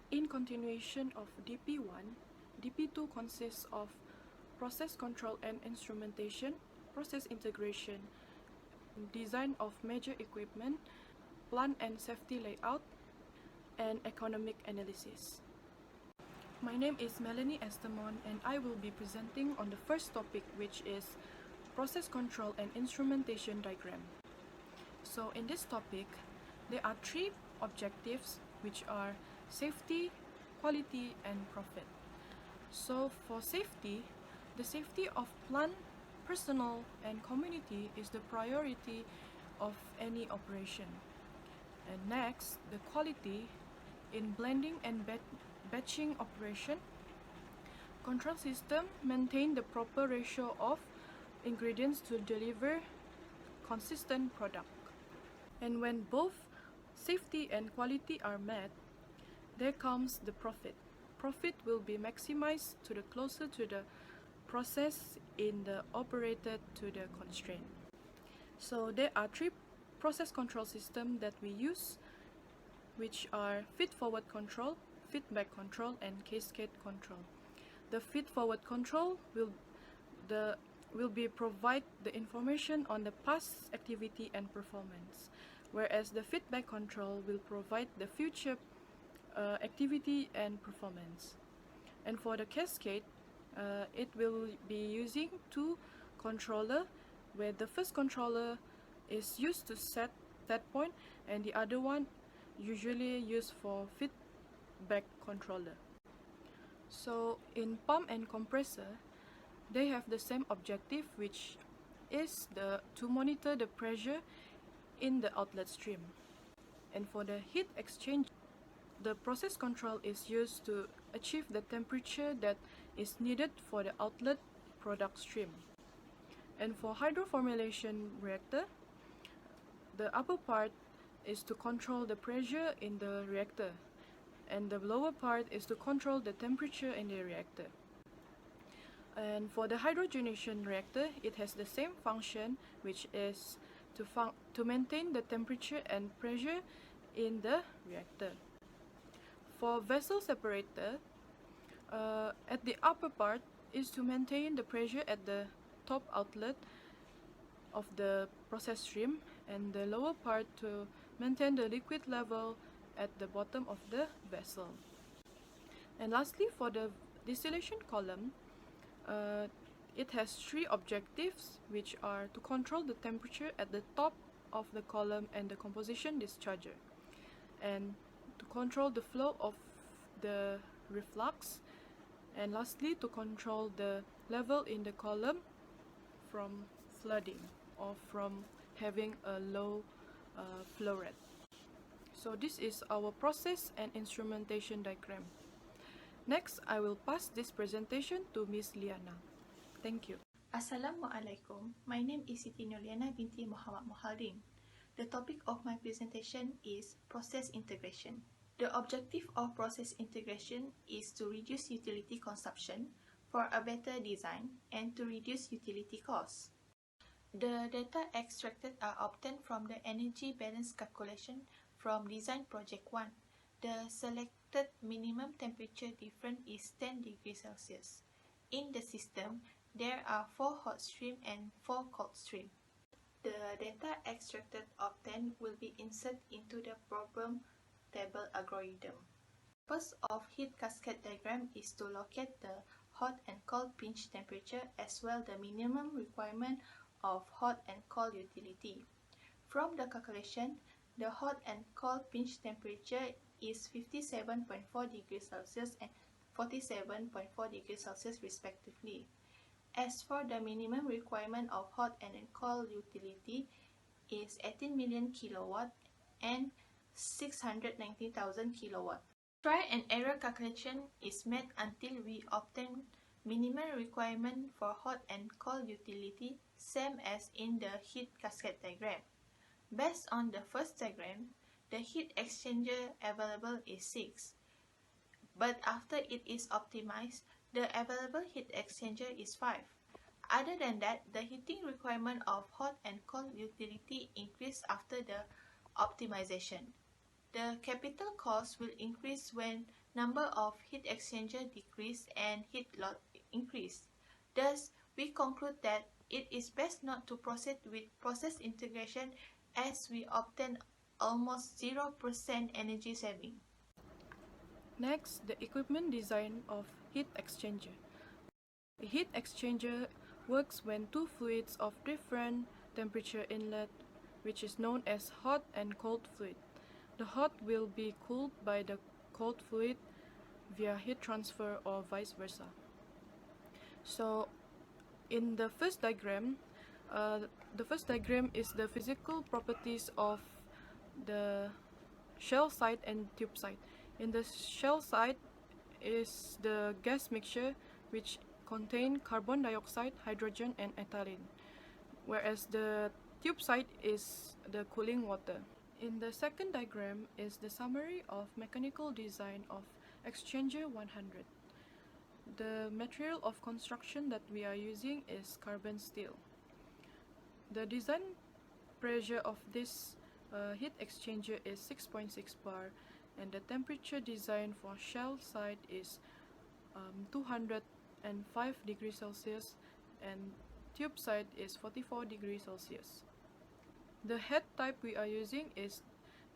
In continuation of DP1, DP2 consists of process control and instrumentation, process integration, design of major equipment, plant and safety layout, and economic analysis. My name is Melanie EASTERMON, and I will be presenting on the first topic, which is process control and instrumentation diagram. So in this topic, there are three objectives, which are safety, quality, and profit. So for safety, the safety of plant, personnel, and community is the priority of any operation. And next, the quality in blending and batching operation. Control system maintain the proper ratio of ingredients to deliver consistent product. And when both safety and quality are met, there comes the profit. Profit will be maximized to the closer to the process in the operated to the constraint. So there are three process control systems that we use, which are feed-forward control, feedback control, and cascade control. The feed-forward control will provide the information on the past activity and performance, whereas the feedback control will provide the future activity and performance. And for the cascade, it will be using two controllers, where the first controller is used to set that point, and the other one usually used for feedback controller. So in pump and compressor, they have the same objective, which is to monitor the pressure in the outlet stream. And for the heat exchange, the process control is used to achieve the temperature that is needed for the outlet product stream. And for hydroformylation reactor, the upper part is to control the pressure in the reactor, and the lower part is to control the temperature in the reactor. And for the hydrogenation reactor, it has the same function, which is to maintain the temperature and pressure in the reactor. For vessel separator, at the upper part is to maintain the pressure at the top outlet of the process stream, and the lower part to maintain the liquid level at the bottom of the vessel. And lastly, for the distillation column, it has three objectives, which are to control the temperature at the top of the column and the composition discharger, and to control the flow of the reflux, and lastly to control the level in the column from flooding or from having a low flow rate. So this is our process and instrumentation diagram. Next, I will pass this presentation to Ms. LIYANA. Thank you. Assalamualaikum. My name is SITI LIYANA BINTI MOKHALDIN. The topic of my presentation is process integration. The objective of process integration is to reduce utility consumption for a better design and to reduce utility costs. The data extracted are obtained from the energy balance calculation from Design Project 1. The selected minimum temperature difference is 10 degrees Celsius. In the system, there are 4 hot streams and 4 cold streams. The data extracted obtained will be inserted into the problem table algorithm. The purpose of heat cascade diagram is to locate the hot and cold pinch temperature as well the minimum requirement of hot and cold utility. From the calculation, the hot and cold pinch temperature is 57.4 degrees Celsius and 47.4 degrees Celsius respectively. As for the minimum requirement of hot and cold utility is 18 million kilowatt and 690,000 kilowatt. Try and error calculation is made until we obtain minimum requirement for hot and cold utility, same as in the heat cascade diagram. Based on the first diagram, the heat exchanger available is 6, but after it is optimized, the available heat exchanger is 5. Other than that, the heating requirement of hot and cold utility increase after the optimization. The capital cost will increase when number of heat exchanger decreased and heat loss increased. Thus, we conclude that it is best not to proceed with process integration as we obtain almost 0% energy saving. Next, the equipment design of heat exchanger. A heat exchanger works when two fluids of different temperature inlet, which is known as hot and cold fluid. The hot will be cooled by the cold fluid via heat transfer or vice versa. So, in the first diagram is the physical properties of the shell side and tube side. In the shell side is the gas mixture which contain carbon dioxide, hydrogen and ethylene, whereas the tube side is the cooling water. In the second diagram is the summary of mechanical design of exchanger 100. The material of construction that we are using is carbon steel. The design pressure of this heat exchanger is 6.6 bar, and the temperature design for shell side is 205 degrees Celsius and tube side is 44 degrees Celsius. The head type we are using is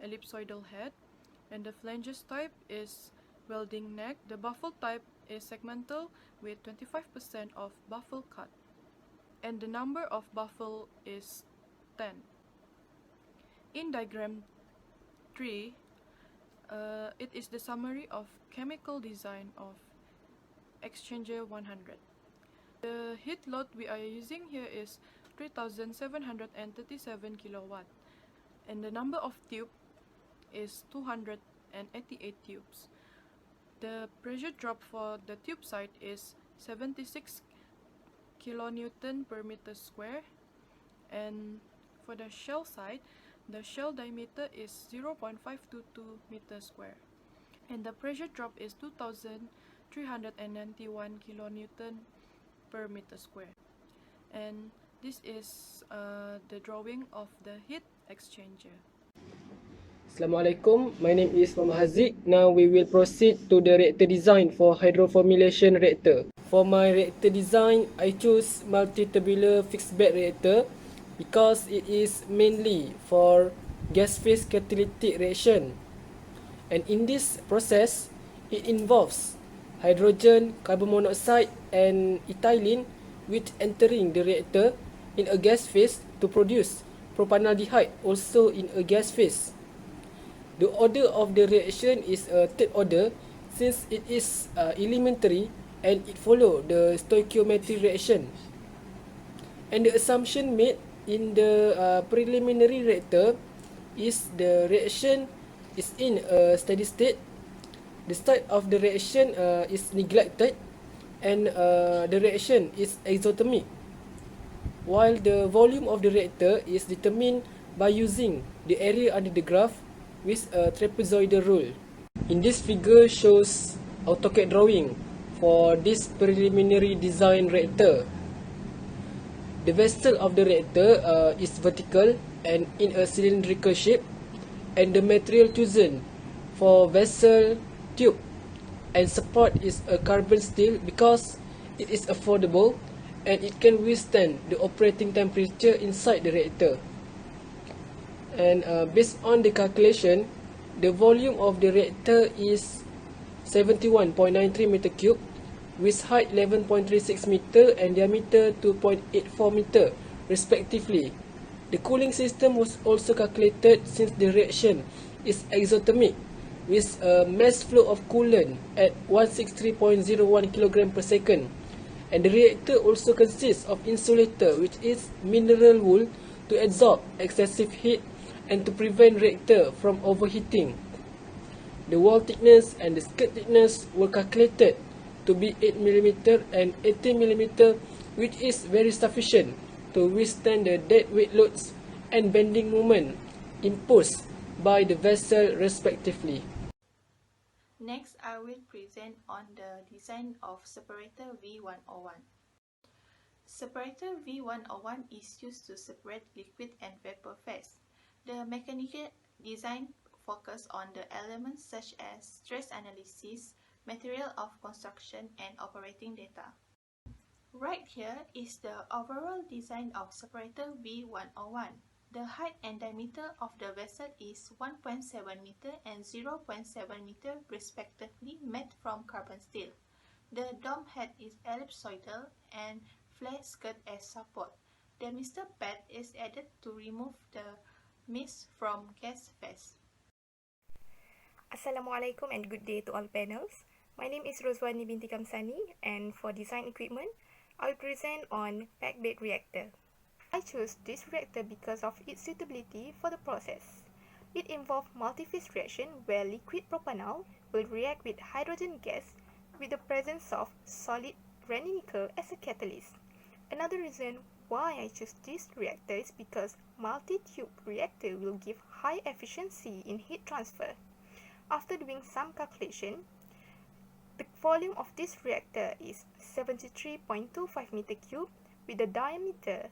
ellipsoidal head, and the flanges type is welding neck. The baffle type is segmental with 25% of baffle cut, and the number of baffle is 10. In diagram 3, it is the summary of chemical design of exchanger 100. The heat load we are using here is 3737 kilowatt, and the number of tube is 288 tubes. The pressure drop for the tube side is 76 kilonewton per meter square, and for the shell side, the shell diameter is 0.522 meter square, and the pressure drop is 2391 kilonewton per meter square. And this is the drawing of the heat exchanger. Assalamualaikum, my name is Muhammad Haziq. Now we will proceed to the reactor design for hydroformylation reactor. For my reactor design, I choose multi-tubular fixed bed reactor because it is mainly for gas phase catalytic reaction. And in this process, it involves hydrogen, carbon monoxide and ethylene which entering the reactor in a gas phase to produce propanaldehyde also in a gas phase. The order of the reaction is a third order since it is elementary and it follow the stoichiometric reaction. And the assumption made in the preliminary reactor is the reaction is in a steady state. The start of the reaction is neglected and the reaction is exothermic, while the volume of the reactor is determined by using the area under the graph with a trapezoidal rule. In this figure shows AutoCAD drawing for this preliminary design reactor. The vessel of the reactor is vertical and in a cylindrical shape, and the material chosen for vessel, tube and support is a carbon steel because it is affordable and it can withstand the operating temperature inside the reactor. And based on the calculation, the volume of the reactor is 71.93 meter cube with height 11.36 meter and diameter 2.84 meter respectively. The cooling system was also calculated since the reaction is exothermic with a mass flow of coolant at 163.01 kg per second. And the reactor also consists of insulator which is mineral wool to absorb excessive heat and to prevent reactor from overheating. The wall thickness and the skirt thickness were calculated to be 8 mm and 18 mm, which is very sufficient to withstand the dead weight loads and bending moment imposed by the vessel respectively. Next, I will present on the design of separator V101. Separator V101 is used to separate liquid and vapor phase. The mechanical design focus on the elements such as stress analysis, material of construction, and operating data. Right here is the overall design of separator V101. The height and diameter of the vessel is 1.7 meter and 0.7 meter respectively made from carbon steel. The dome head is ellipsoidal and flare skirt as support. The mister pad is added to remove the mist from gas vents. Assalamualaikum and good day to all panels. My name is ROZWANI binti KAMSANI, and for design equipment, I will present on packed bed reactor. I chose this reactor because of its suitability for the process. It involves multi-phase reaction where liquid propanol will react with hydrogen gas with the presence of solid nickel as a catalyst. Another reason why I chose this reactor is because multi-tube reactor will give high efficiency in heat transfer. After doing some calculation, the volume of this reactor is 73.25 meter cube with a diameter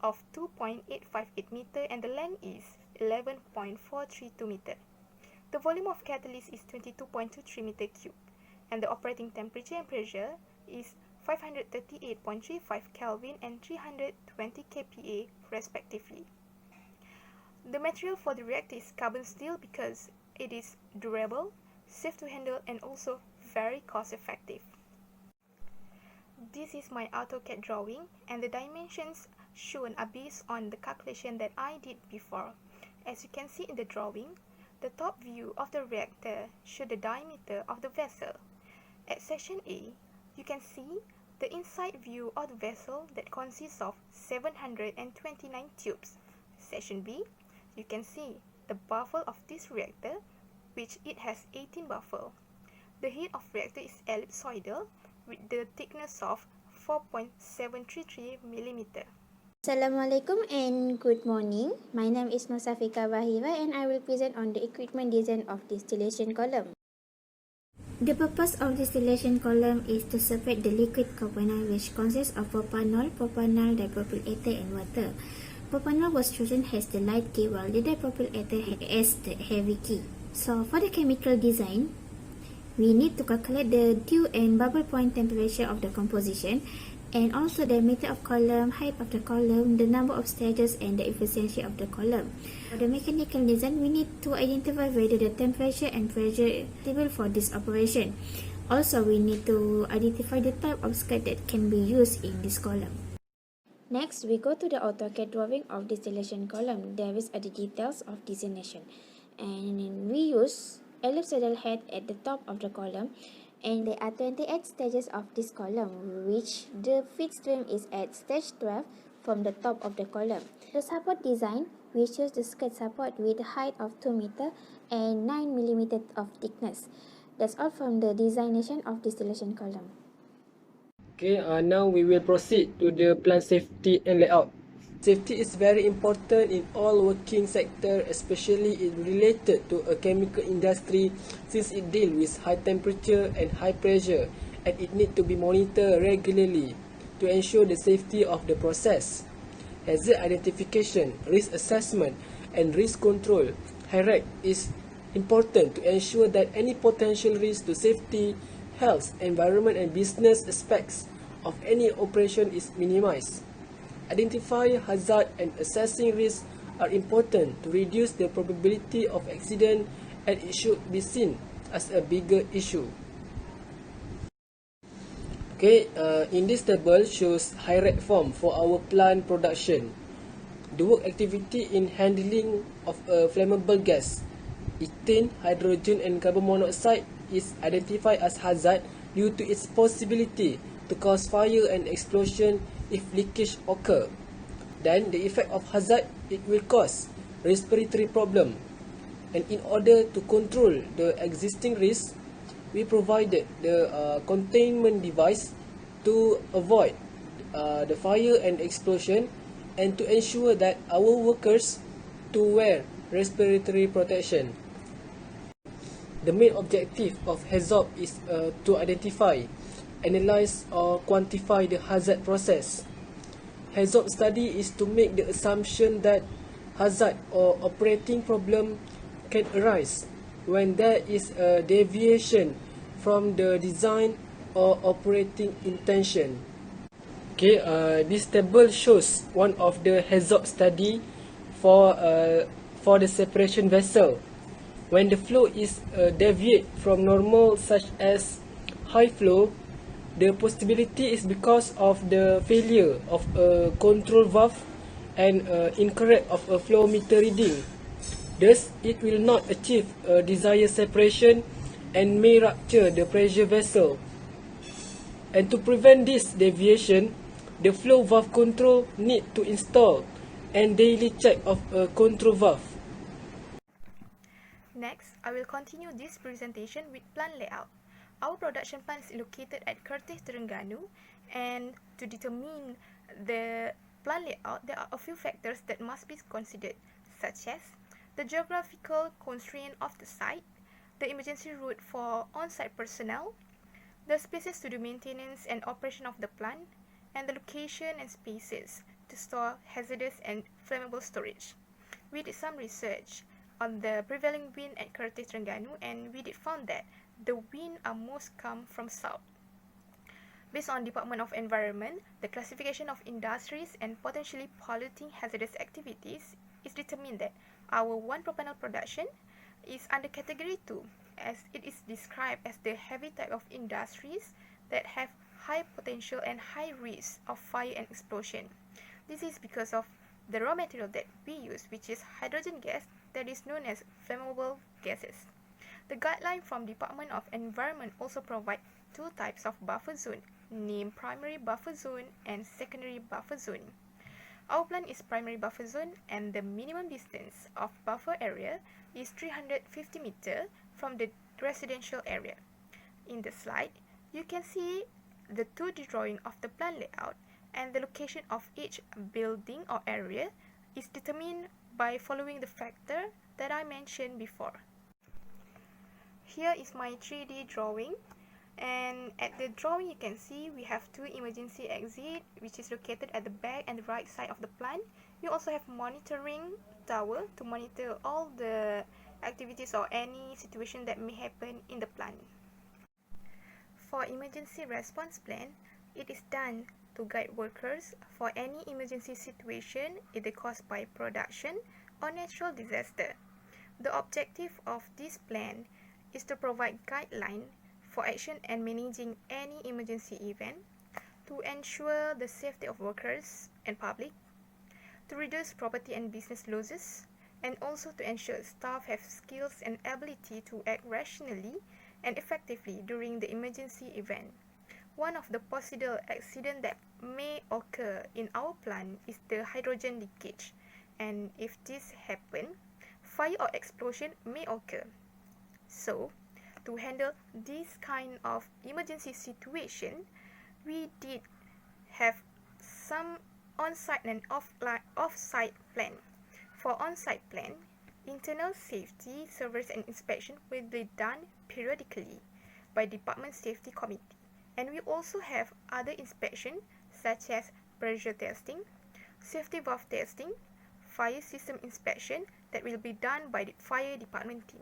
of 2.858 meter and the length is 11.432 meter. The volume of catalyst is 22.23 meter cube and the operating temperature and pressure is 538.35 Kelvin and 320 kPa respectively. The material for the reactor is carbon steel because it is durable, safe to handle, and also very cost effective. This is my AutoCAD drawing, and the dimensions shown are based on the calculation that I did before. As you can see in the drawing, the top view of the reactor shows the diameter of the vessel. At section A, you can see the inside view of the vessel that consists of 729 tubes. Section B, you can see the baffle of this reactor, which it has 18 baffle. The head of reactor is ellipsoidal with the thickness of 4.733 mm. Assalamualaikum and good morning. My name is NURSAFIKA and I will present on the equipment design of distillation column. The purpose of distillation column is to separate the liquid propanol, which consists of propanol, dipropyl ether and water. Propanol was chosen as the light key while the dipropyl ether as the heavy key. So for the chemical design, we need to calculate the dew and bubble point temperature of the composition and also the diameter of column, height of the column, the number of stages and the efficiency of the column. For the mechanical design, we need to identify whether the temperature and pressure is suitable for this operation. Also, we need to identify the type of skirt that can be used in this column. Next, we go to the AutoCAD drawing of distillation column. There is the details of designation. And we use ellipsoidal head at the top of the column, and there are 28 stages of this column, which the feed stream is at stage 12 from the top of the column. The support design, we choose the skirt support with a height of 2 meter and 9 mm of thickness. That's all from the designation of distillation column. Okay, now we will proceed to the plant safety and layout. Safety is very important in all working sector, especially it related to a chemical industry since it deals with high temperature and high pressure, and it need to be monitored regularly to ensure the safety of the process. Hazard identification, risk assessment and risk control hierarchy is important to ensure that any potential risk to safety, health, environment and business aspects of any operation is minimized. Identifying hazard and assessing risk are important to reduce the probability of accident, and it should be seen as a bigger issue. Okay, in this table shows hierarchy form for our plant production. The work activity in handling of a flammable gas, ethane, hydrogen and carbon monoxide is identified as hazard due to its possibility to cause fire and explosion if leakage occur. Then the effect of hazard, it will cause respiratory problem. And in order to control the existing risk, we provided the containment device to avoid the fire and explosion, and to ensure that our workers to wear respiratory protection. The main objective of HAZOP is to identify, analyze or quantify the hazard process. HAZOP study is to make the assumption that hazard or operating problem can arise when there is a deviation from the design or operating intention. Okay, this table shows one of the Haziq study for the separation vessel. When the flow is deviate from normal, such as high flow, the possibility is because of the failure of a control valve and incorrect of a flow meter reading. Thus, it will not achieve a desired separation and may rupture the pressure vessel. And to prevent this deviation, the flow valve control need to install and daily check of a control valve. Next, I will continue this presentation with plant layout. Our production plant is located at Kerteh, Terengganu, and to determine the plant layout, there are a few factors that must be considered, such as the geographical constraint of the site, the emergency route for on-site personnel, the spaces to do maintenance and operation of the plant, and the location and spaces to store hazardous and flammable storage. We did some research on the prevailing wind at Kerteh, Terengganu, and we did found that the wind are most come from south. Based on Department of Environment, the classification of industries and potentially polluting hazardous activities is determined that our 1-propanol production is under category 2, as it is described as the heavy type of industries that have high potential and high risk of fire and explosion. This is because of the raw material that we use, which is hydrogen gas that is known as flammable gases. The guideline from Department of Environment also provide 2 types of buffer zone, named primary buffer zone and secondary buffer zone. Our plant is primary buffer zone, and the minimum distance of buffer area is 350 meter from the residential area. In the slide, you can see the 2D drawing of the plant layout, and the location of each building or area is determined by following the factor that I mentioned before. Here is my 3D drawing, and at the drawing you can see we have 2 emergency exit, which is located at the back and the right side of the plant. We also have monitoring tower to monitor all the activities or any situation that may happen in the plant. For emergency response plan, it is done to guide workers for any emergency situation either caused by production or natural disaster. The objective of this plan is to provide guidelines for action and managing any emergency event, to ensure the safety of workers and public, to reduce property and business losses, and also to ensure staff have skills and ability to act rationally and effectively during the emergency event. One of the possible accidents that may occur in our plant is the hydrogen leakage, and if this happens, fire or explosion may occur. So, to handle this kind of emergency situation, we did have some on-site and off-site plan. For on-site plan, internal safety surveys and inspection will be done periodically by Department Safety Committee. And we also have other inspection such as pressure testing, safety valve testing, fire system inspection that will be done by the fire department team.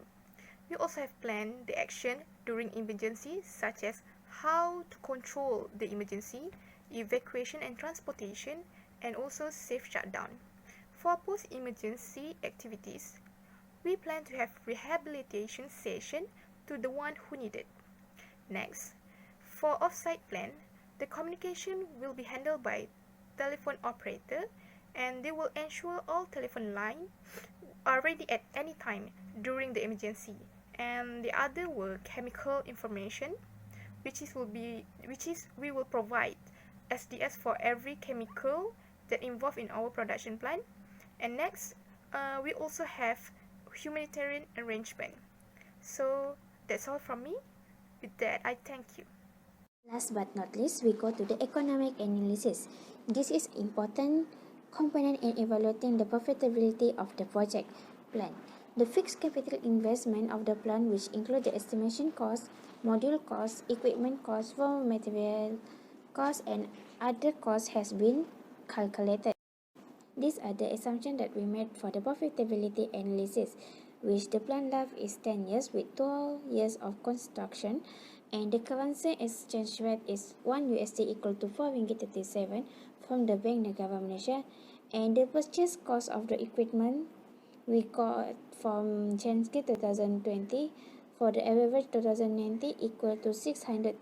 We also have planned the action during emergency, such as how to control the emergency, evacuation and transportation, and also safe shutdown. For post-emergency activities, we plan to have rehabilitation session to the one who need it. Next, for off-site plan, the communication will be handled by telephone operator, and they will ensure all telephone lines are ready at any time during the emergency. And the other were chemical information, which we will provide SDS for every chemical that involved in our production plant. And next, we also have humanitarian arrangement. So that's all from me. With that, I thank you. Last but not least, we go to the economic analysis. This is important component in evaluating the profitability of the project plan. The fixed capital investment of the plant, which include the estimation cost, module cost, equipment cost, raw material cost, and other costs, has been calculated. These are the assumptions that we made for the profitability analysis. which the plan life is 10 years with 12 years of construction, and the currency exchange rate is 1 USD equal to 4 ringgit 37 from the Bank Negara Malaysia, and the purchase cost of the equipment we got from January 2020 for the average 2019 equal to 603.9.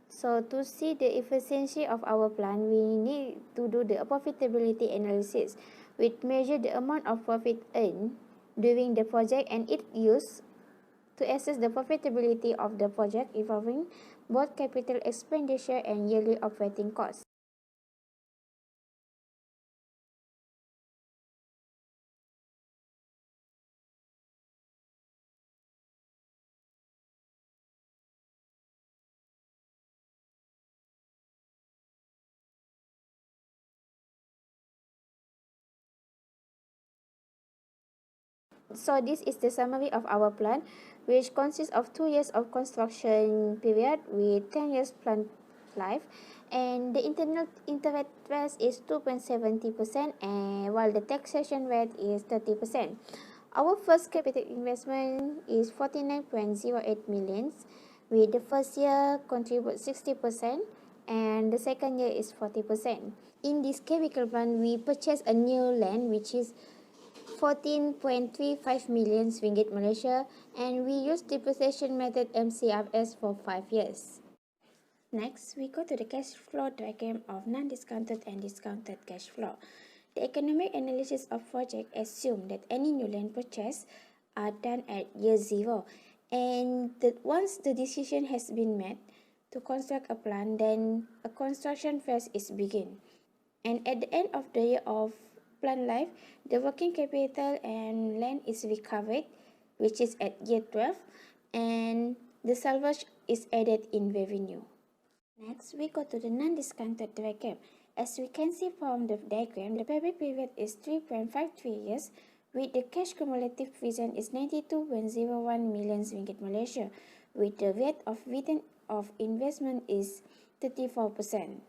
So to see the efficiency of our plant, we need to do the profitability analysis, which measure the amount of profit earned during the project, and it used to assess the profitability of the project involving both capital expenditure and yearly operating costs. So this is the summary of our plan, which consists of 2 years of construction period with 10 years plant life, and the internal interest rate is 2.70%, and while the taxation rate is 30%. Our first capital investment is 49.08 million, with the first year contribute 60% and the second year is 40%. In this chemical plant, we purchased a new land which is 14.35 million ringgit Malaysia, and we use depreciation method MCRS for 5 years. Next, we go to the cash flow diagram of non-discounted and discounted cash flow. The economic analysis of project assume that any new land purchase are done at year 0, and that once the decision has been made to construct a plant, then a construction phase is begin. And at the end of the year of plant life, the working capital and land is recovered, which is at year 12, and the salvage is added in revenue. Next, we go to the non-discounted diagram. As we can see from the diagram, the payback period is 3.53 years, with the cash cumulative present is 92.01 million ringgit Malaysia, with the rate of return of investment is 34%.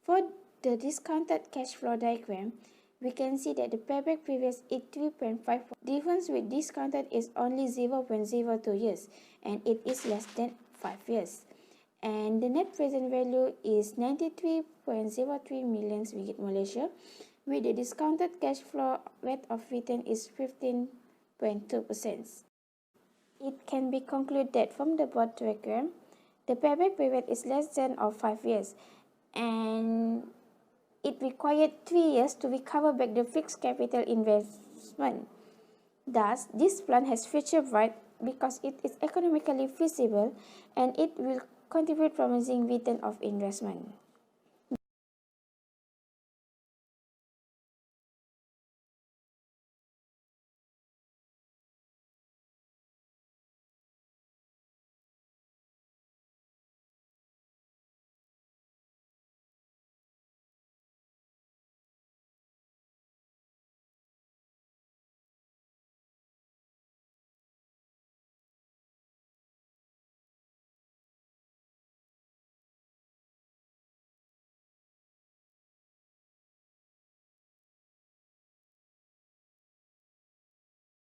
For the discounted cash flow diagram, we can see that the payback period is 3.5. Difference with discounted is only 0.02 years, and it is less than 5 years. And the net present value is 93.03 million ringgit Malaysia, with the discounted cash flow rate of return is 15.2%. It can be concluded that from the above diagram, the payback period is less than or 5 years, and it required 3 years to recover back the fixed capital investment. Thus, this plan has future bright because it is economically feasible and it will contribute promising return of investment.